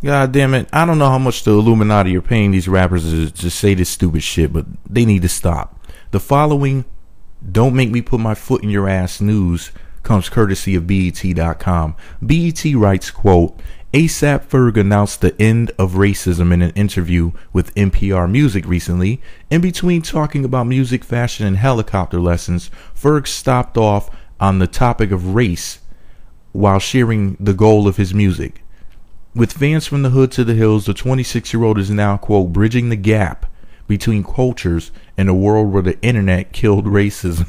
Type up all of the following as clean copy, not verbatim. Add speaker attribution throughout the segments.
Speaker 1: God damn it. I don't know how much the Illuminati are paying these rappers to just say this stupid shit, but they need to stop. The following "Don't Make Me Put My Foot in Your Ass" news comes courtesy of BET.com. BET writes, quote, ASAP Ferg announced the end of racism in an interview with NPR Music recently. In between talking about music, fashion, and helicopter lessons, Ferg stopped off on the topic of race while sharing the goal of his music. With fans from the hood to the hills, the 26-year-old is now, quote, bridging the gap between cultures in a world where the internet killed racism.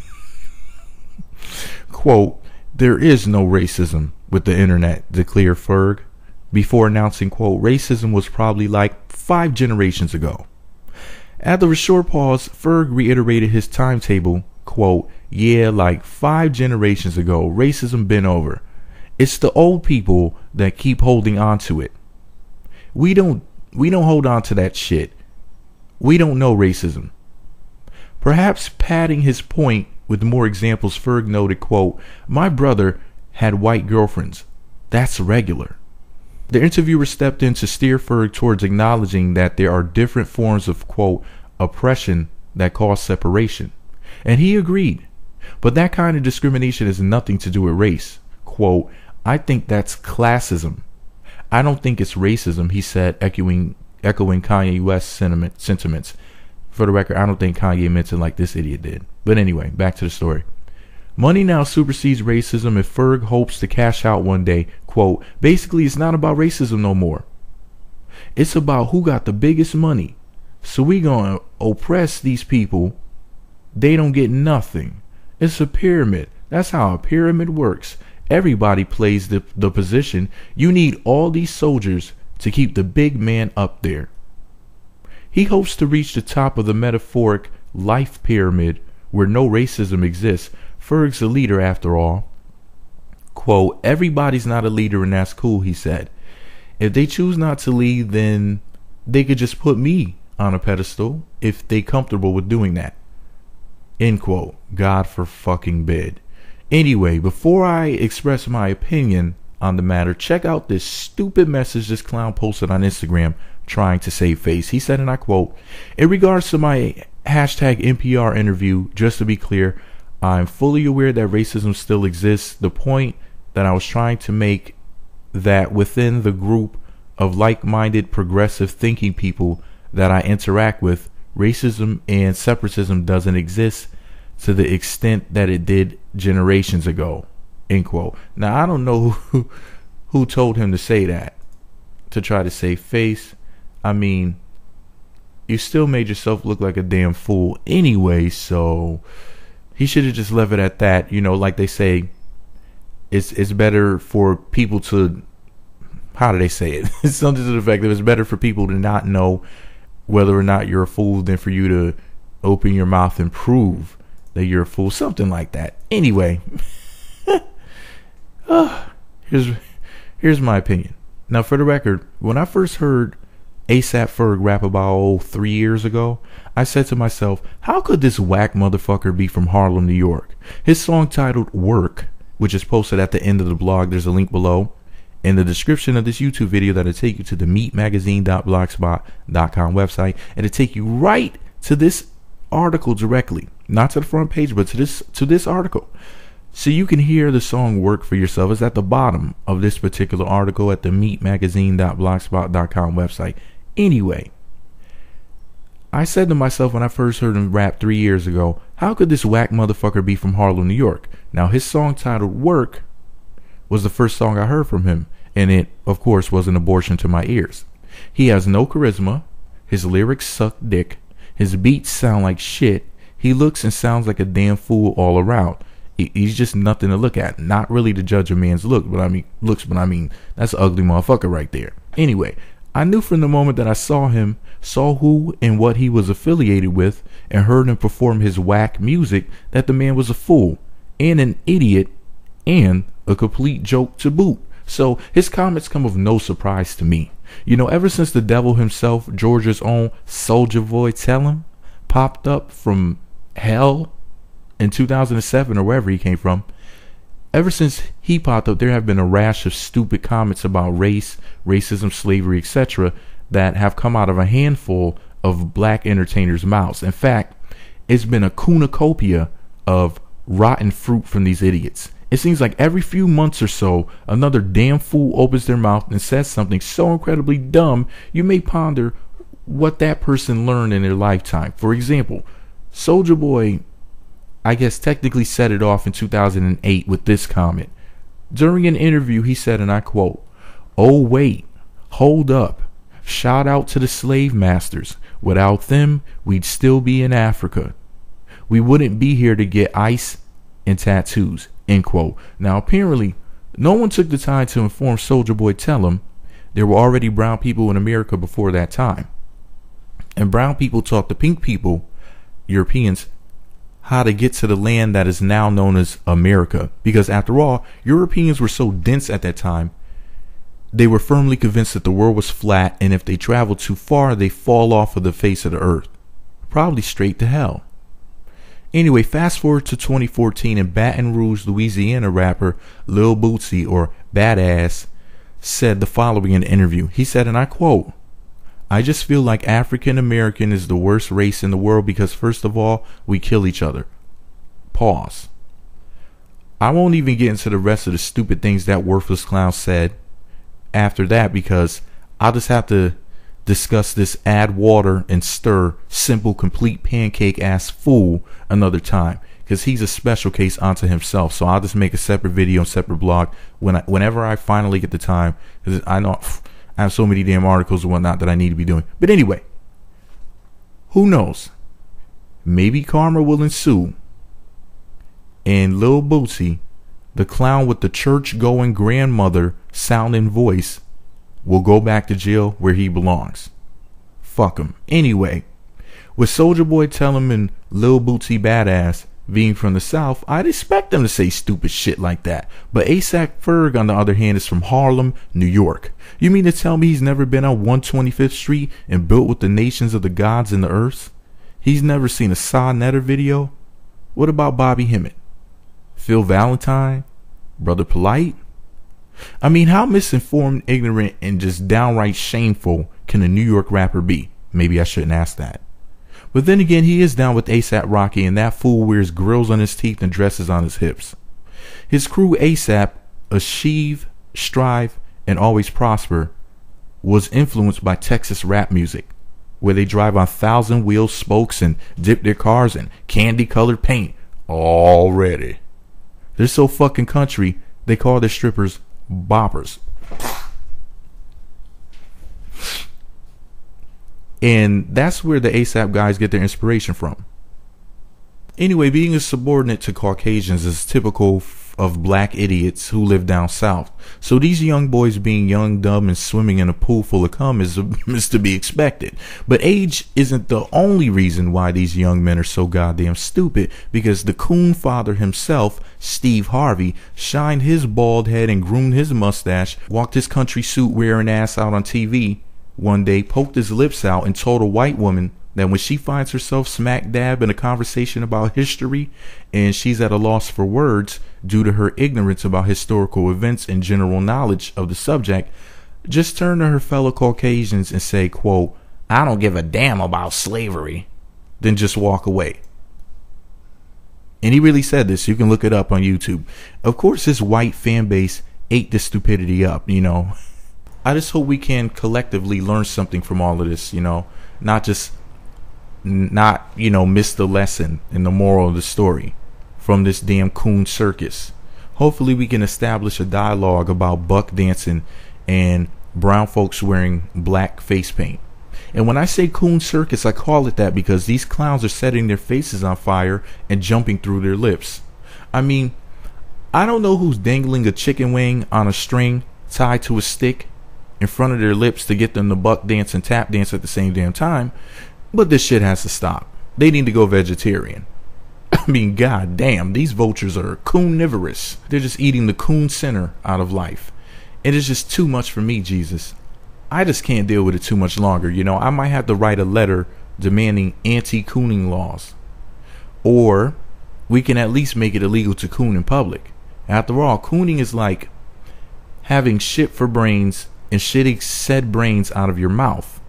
Speaker 1: Quote, there is no racism with the internet, declared Ferg, before announcing, quote, racism was probably like 5 generations ago. After a short pause, Ferg reiterated his timetable, quote, yeah, like 5 generations ago, racism been over. It's the old people that keep holding on to it. We don't hold on to that shit. We don't know racism. Perhaps padding his point with more examples, Ferg noted, quote, my brother had white girlfriends. That's regular. The interviewer stepped in to steer Ferg towards acknowledging that there are different forms of, quote, oppression that cause separation. And he agreed. But that kind of discrimination has nothing to do with race. Quote, I think that's classism. I don't think it's racism, he said, echoing Kanye West's sentiments. For the record, I don't think Kanye meant it like this idiot did. But anyway, back to the story. Money now supersedes racism if Ferg hopes to cash out one day. Quote, basically, it's not about racism no more. It's about who got the biggest money. So we gonna oppress these people. They don't get nothing. It's a pyramid. That's how a pyramid works. Everybody plays the position. You need all these soldiers to keep the big man up there. He hopes to reach the top of the metaphoric life pyramid where no racism exists. Ferg's a leader after all. Quote, everybody's not a leader and that's cool, he said. If they choose not to lead, then they could just put me on a pedestal if they comfortable with doing that. End quote. God for fucking bid. Anyway, before I express my opinion on the matter, check out this stupid message this clown posted on Instagram trying to save face. He said, and I quote, in regards to my hashtag NPR interview, just to be clear, I'm fully aware that racism still exists. The point that I was trying to make that within the group of like-minded progressive thinking people that I interact with, racism and separatism doesn't exist to the extent that it did generations ago. End quote. Now, I don't know who told him to say that, to try to save face. I mean, you still made yourself look like a damn fool anyway, so he should have just left it at that. You know, like they say, it's better for people to, how do they say it? It's something to the effect that it's better for people to not know whether or not you're a fool than for you to open your mouth and prove that you're a fool. Something like that. Anyway, here's my opinion. Now, for the record, when I first heard ASAP Ferg rap about 3 years ago, I said to myself, how could this whack motherfucker be from Harlem, New York? His song titled Work, which is posted at the end of the blog, there's a link below in the description of this YouTube video that'll take you to the meatmagazine.blogspot.com website, and it'll take you right to this article directly, not to the front page, but to this article, so you can hear the song Work for yourself. It's at the bottom of this particular article at the meatmagazine.blogspot.com website. Anyway, I said to myself when I first heard him rap 3 years ago, how could this whack motherfucker be from Harlem, New York? Now, his song titled Work was the first song I heard from him, and it, of course, was an abortion to my ears. He has no charisma. His lyrics suck dick. His beats sound like shit. He looks and sounds like a damn fool all around. He's just nothing to look at. Not really to judge a man's looks, but I mean, that's an ugly motherfucker right there. Anyway, I knew from the moment that I saw him, saw who and what he was affiliated with, and heard him perform his whack music, that the man was a fool and an idiot and a complete joke to boot. So his comments come of no surprise to me. You know, ever since the devil himself, Georgia's own Soulja Boy Tell Him, popped up from hell in 2007 or wherever he came from, Ever since he popped up, there have been a rash of stupid comments about race, racism, slavery, etc. that have come out of a handful of black entertainers' mouths. In fact, it's been a cornucopia of rotten fruit from these idiots. It seems like every few months or so, another damn fool opens their mouth and says something so incredibly dumb, you may ponder what that person learned in their lifetime. For example, Soulja Boy, I guess, technically set it off in 2008 with this comment. During an interview, he said, and I quote, "Oh wait, hold up. Shout out to the slave masters. Without them, we'd still be in Africa. We wouldn't be here to get ice and tattoos." End quote. Now, apparently, no one took the time to inform Soulja Boy tell him there were already brown people in America before that time. And brown people taught the pink people, Europeans, how to get to the land that is now known as America. Because after all, Europeans were so dense at that time, they were firmly convinced that the world was flat, and if they traveled too far, they fall off of the face of the earth. Probably straight to hell. Anyway, fast forward to 2014, and Baton Rouge, Louisiana rapper Lil Bootsy, or Badass, said the following in an interview. He said, and I quote, "I just feel like African American is the worst race in the world because first of all, we kill each other." Pause. I won't even get into the rest of the stupid things that worthless clown said after that, because I'll just have to discuss this add water and stir simple complete pancake ass fool another time, because he's a special case unto himself. So I'll just make a separate video and separate blog whenever I finally get the time, because I know I have so many damn articles and whatnot that I need to be doing. But anyway, who knows, maybe karma will ensue and Lil Bootsy, the clown with the church going grandmother sounding voice, will go back to jail where he belongs. Fuck him. Anyway, with Soulja Boy telling him Lil Bootsy Badass being from the South, I'd expect them to say stupid shit like that. But ASAP Ferg, on the other hand, is from Harlem, New York. You mean to tell me he's never been on 125th Street and built with the nations of the gods and the earths? He's never seen a Saw Netter video? What about Bobby Hemmett? Phil Valentine? Brother Polite? I mean, how misinformed, ignorant, and just downright shameful can a New York rapper be? Maybe I shouldn't ask that. But then again, he is down with ASAP Rocky, and that fool wears grills on his teeth and dresses on his hips. His crew ASAP, Achieve, Strive, and Always Prosper, was influenced by Texas rap music, where they drive on 1,000-wheel spokes and dip their cars in candy-colored paint. Already. They're so fucking country, they call their strippers boppers. And that's where the ASAP guys get their inspiration from. Anyway, being a subordinate to Caucasians is typical of black idiots who live down south. So these young boys being young, dumb, and swimming in a pool full of cum is to be expected. But age isn't the only reason why these young men are so goddamn stupid, because the coon father himself, Steve Harvey, shined his bald head and groomed his mustache, walked his country suit wearing ass out on TV one day, poked his lips out, and told a white woman that when she finds herself smack dab in a conversation about history and she's at a loss for words due to her ignorance about historical events and general knowledge of the subject, just turn to her fellow Caucasians and say, quote, "I don't give a damn about slavery," then just walk away. And he really said this. You can look it up on YouTube. Of course, his white fan base ate this stupidity up, you know. I just hope we can collectively learn something from all of this, you know, not miss the lesson and the moral of the story from this damn coon circus. Hopefully we can establish a dialogue about buck dancing and brown folks wearing black face paint. And when I say coon circus, I call it that because these clowns are setting their faces on fire and jumping through their lips. I mean, I don't know who's dangling a chicken wing on a string tied to a stick in front of their lips to get them to buck dance and tap dance at the same damn time, but this shit has to stop. They need to go vegetarian. I mean, god damn, these vultures are coonivorous. They're just eating the coon center out of life. It is just too much for me, Jesus. I just can't deal with it too much longer. You know, I might have to write a letter demanding anti-cooning laws. Or we can at least make it illegal to coon in public. After all, cooning is like having shit for brains and shitting said brains out of your mouth.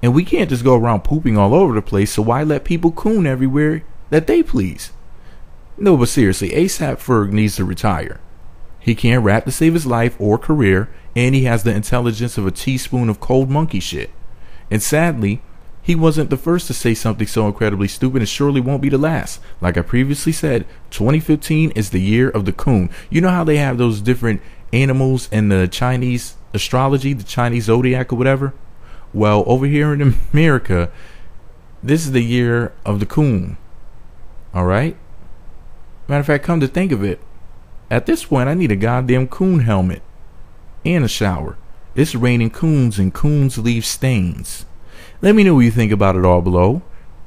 Speaker 1: And we can't just go around pooping all over the place, so why let people coon everywhere that they please? No, but seriously, ASAP Ferg needs to retire. He can't rap to save his life or career, and he has the intelligence of a teaspoon of cold monkey shit. And sadly, he wasn't the first to say something so incredibly stupid, and surely won't be the last. Like I previously said, 2015 is the year of the coon. You know how they have those different animals in the Chinese astrology, the Chinese zodiac or whatever? Well, over here in America, this is the year of the coon. Alright? Matter of fact, come to think of it, at this point I need a goddamn coon helmet and a shower. It's raining coons and coons leave stains. Let me know what you think about it all below.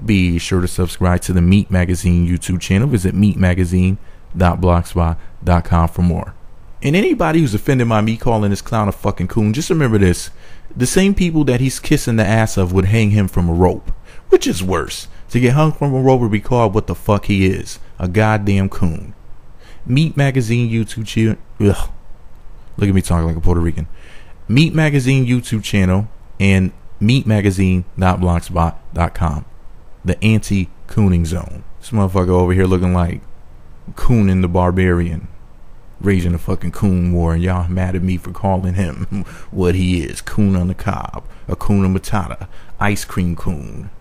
Speaker 1: Be sure to subscribe to the Meat Magazine YouTube channel. Visit meatmagazine.blogspot.com for more. And anybody who's offended by me calling this clown a fucking coon, just remember this. The same people that he's kissing the ass of would hang him from a rope. Which is worse? To get hung from a rope or be called what the fuck he is. A goddamn coon. Meat Magazine YouTube channel. Ugh. Look at me talking like a Puerto Rican. Meat Magazine YouTube channel and meatmagazine.blogspot.com. The anti-cooning zone. This motherfucker over here looking like Coonin the Barbarian, raging a fucking coon war, and y'all mad at me for calling him what he is. Coon on the cob. A Hakuna Matata. Ice cream coon.